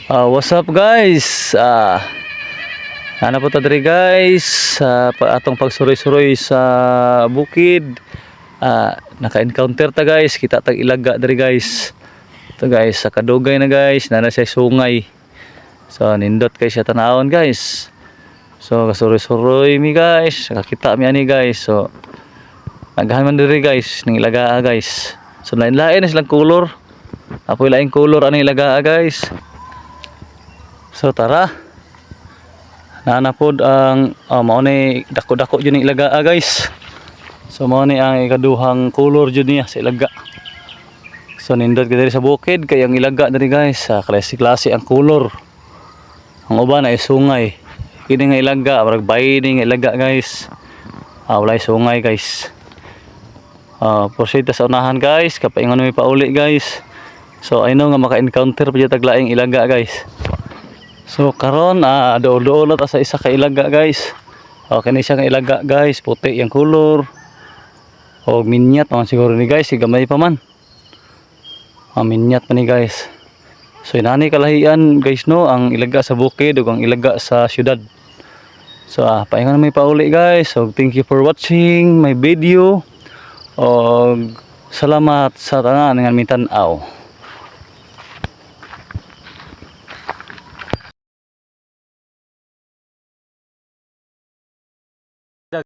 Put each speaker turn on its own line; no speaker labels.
What's up guys? Ano po ta diri guys? Atong pagsuroy-suroy sa bukid. Naka-encounter ta guys, kita tag ilaga diri guys. Ito guys, sa kadugay na guys, nana siya sungay. So nindot kay siya tanawon guys. So kasuroy-suroy mi guys, nakakita mi ani guys. So nagahan man diri guys, ning ilaga guys. So lain-lain na silang color. Apoy laing color ani ilaga guys. So tara. Naanapod ang mao ni dako-dako jud ni ilaga guys. So mao ni ang ikaduhang color jud niya sa ilaga. So nindot ka diri sa bukid kay ang ilaga diri guys, klase-klase ang color. Ang uban ay sungay. Kini nga ilaga, barag bay ni nga ilaga guys. Walay sungay guys. Proceed sa unahan guys, kapaingon mi pauli guys. So I know nga maka-encounter pa jud taglaing ilaga guys. So karon dool-dool ta sa isa ka ilaga guys. Kani siya ka ilaga guys, puti yang color. O minyat man siguro ni guys, gamay pa man. Minyat pa ni guys. So inani kalahian guys no, ang ilaga sa bukid ug ang ilaga sa syudad. So paingon may pauli guys. So thank you for watching my video. Og salamat sa tanan nga mitan-aw.